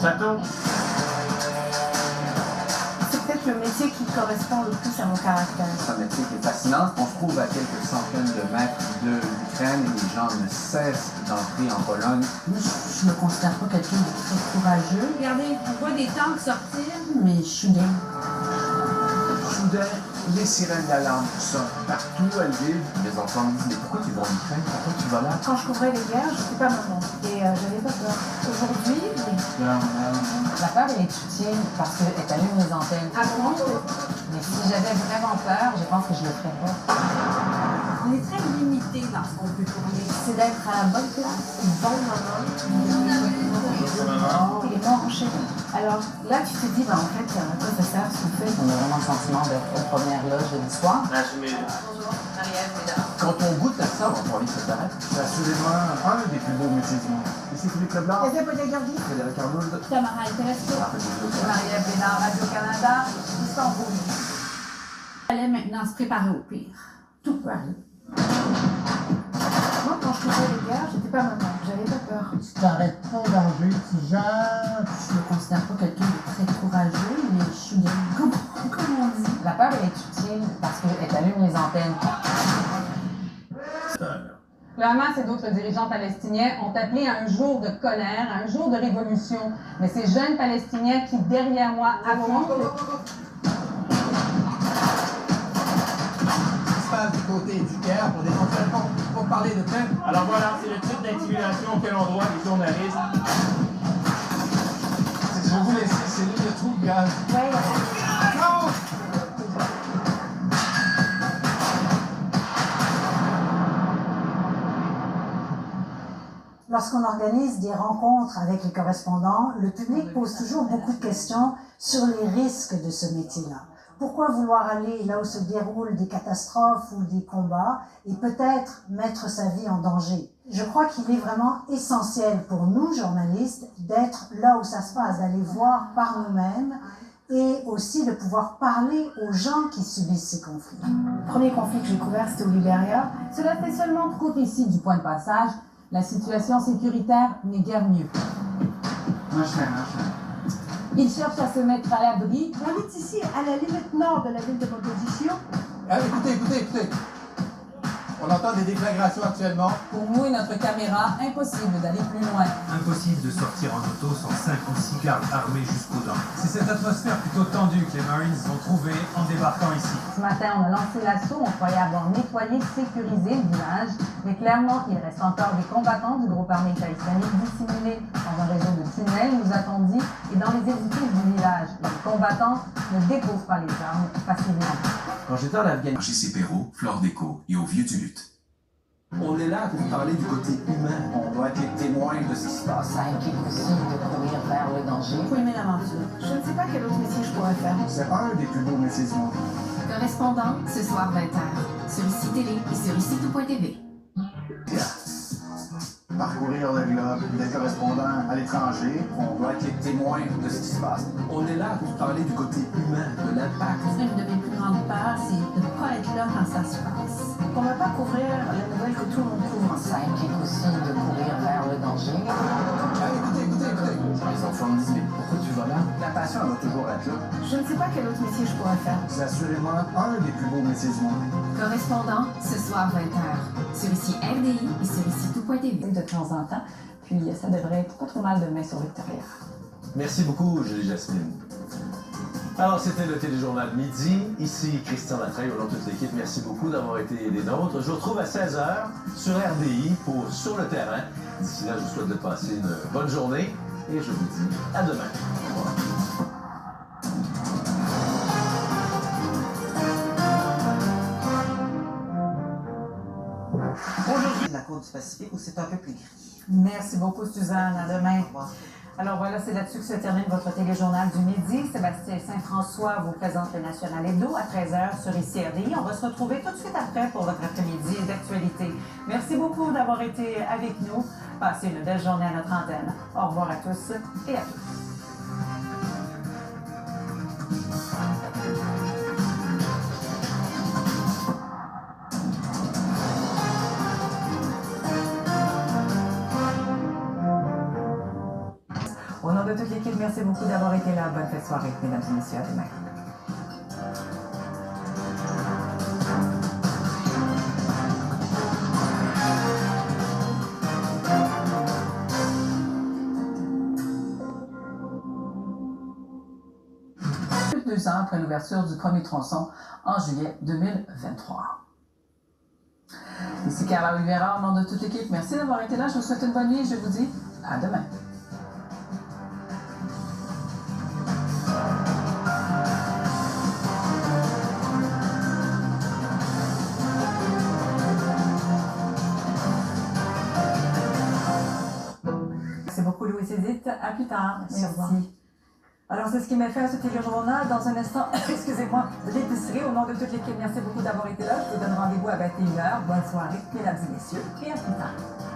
château. C'est peut-être le métier qui correspond le plus à mon caractère. C'est un métier qui est fascinant. On se trouve à quelques centaines de mètres de l'Ukraine et les gens ne cessent d'entrer en Pologne. Moi, je me considère pas quelqu'un de très courageux. Regardez, on voit des tanks sortir. Mais je suis game. Soudain, les sirènes d'alarme sonnent partout à l'île. Les enfants me disent, mais pourquoi tu vas en Ukraine? Pourquoi tu vas là? Quand je couvrais les guerres, je n'étais pas maman. Et j'avais pas peur. Aujourd'hui, oui. La peur, elle est utile parce qu'elle allume les antennes. À bon, Mais si j'avais vraiment peur, je pense que je le ferais pas. on est très limité dans ce qu'on peut tourner. C'est d'être à la bonne place, une bonne maman. Et les morts enchaînés. Alors là, tu te dis, en fait, à quoi ça sert ce qu'on fait? On a vraiment le sentiment d'être aux premières loges de l'histoire. Bonjour, Marie-Ève Bédard. Quand on goûte à ça, on a envie de se battre. C'est assurément un des plus beaux métiers du monde. Ici Philippe Leblanc, Frédéric Arnould. Tamara Interesto. Marie-Ève Bédard, Radio-Canada, Istanbul. Il fallait maintenant se préparer au pire. Tout peut arriver. Moi, quand je couvrais les guerres, j'étais pas maman. J'avais pas peur. Tu t'arrêtes pas au danger, tu gères. Je me considère pas quelqu'un de très courageux, mais je suis game. Comme on dit. La peur, elle est utile parce qu'elle allume les antennes. Le Hamas et d'autres dirigeants palestiniens ont appelé à un jour de colère, à un jour de révolution. Mais ces jeunes Palestiniens qui, derrière moi, affrontent... Du côté du Caire pour parler de paix. Alors voilà, c'est le type d'intimidation auquel on doit les journalistes. Je vais vous laisser, c'est lui le trou de gaz. Ouais. Non! Lorsqu'on organise des rencontres avec les correspondants, le public pose toujours beaucoup de questions sur les risques de ce métier-là. Pourquoi vouloir aller là où se déroulent des catastrophes ou des combats et peut-être mettre sa vie en danger? Je crois qu'il est vraiment essentiel pour nous, journalistes, d'être là où ça se passe, d'aller voir par nous-mêmes et aussi de pouvoir parler aux gens qui subissent ces conflits. Le premier conflit que j'ai couvert, c'était au Libéria. Cela fait seulement trop ici du point de passage. La situation sécuritaire n'est guère mieux. Ils cherchent à se mettre à l'abri. On est ici, à la limite nord de la ville de Mogadiscio. Écoutez. On entend des déflagrations actuellement. Pour nous et notre caméra, impossible d'aller plus loin. Impossible de sortir en auto sans 5 ou 6 gardes armés jusqu'aux dents. C'est cette atmosphère plutôt tendue que les Marines ont trouvée en débarquant ici. Ce matin, on a lancé l'assaut. On croyait avoir nettoyé, sécurisé le village. Mais clairement, il reste encore des combattants du groupe armé État islamique dissimulés dans un réseau de tunnels, nous a-t-on dit, et dans les édifices du village. Les combattants ne déposent pas les armes facilement. Quand j'étais en Afghanistan, J.C. Perrault, Flore Déco et au Vieux du Lutte. on est là pour parler du côté humain. On doit être les témoins de ce qui se passe. Ça implique aussi de courir vers le danger. Il faut aimer l'aventure. Je ne sais pas quel autre métier je pourrais faire. C'est un des plus beaux métiers du monde. Correspondant, ce soir 20h, sur ici Télé et sur ici tout.tv. Parcourir le globe, des correspondants à l'étranger, on doit être les témoins de ce qui se passe. On est là pour parler du côté humain, de l'impact. Une de mes plus grandes peurs, c'est de ne pas être là quand ça se passe. On ne va pas couvrir la nouvelle que tout le monde couvre. Ça implique aussi de courir vers le danger. Écoutez. Les enfants me disent, mais pourquoi tu vas là? La passion, elle va toujours être là. Je ne sais pas quel autre métier je pourrais faire. C'est assurément un des plus beaux métiers du monde. Correspondant, ce soir 20h, sur ici RDI et sur ici tout.tv. De temps en temps. Puis ça devrait être pas trop mal de main sur Victoria. Merci beaucoup, Julie Jasmine. Alors, c'était le téléjournal midi. Ici, Christian Latreille, au nom de toute l'équipe, merci beaucoup d'avoir été des nôtres. Je vous retrouve à 16h sur RDI pour Sur le terrain. D'ici là, je vous souhaite de passer une bonne journée et je vous dis à demain. Au revoir. Aujourd'hui, la côte du Pacifique où c'est un peu plus gris. Merci beaucoup, Suzanne. À demain. Alors voilà, c'est là-dessus que se termine votre téléjournal du midi. Sébastien Saint-François vous présente le National Hebdo à 13h sur ici RDI. On va se retrouver tout de suite après pour votre après-midi d'actualité. Merci beaucoup d'avoir été avec nous. Passez une belle journée à notre antenne. Au revoir à tous et à toutes. Au nom de toute l'équipe, merci beaucoup d'avoir été là. Bonne fête soirée, mesdames et messieurs. À demain. Plus de 2 ans après l'ouverture du premier tronçon en juillet 2023. Ici Carla Rivera, au nom de toute l'équipe. Merci d'avoir été là. Je vous souhaite une bonne nuit et je vous dis à demain. Merci beaucoup, Louise Edith. À plus tard. Merci. Alors, c'est ce qui m'a fait à ce téléjournal. Dans un instant, excusez-moi, l'épicerie. Au nom de toute l'équipe, merci beaucoup d'avoir été là. Je vous donne rendez-vous à 21h. Bonne soirée, mesdames et messieurs, et à plus tard.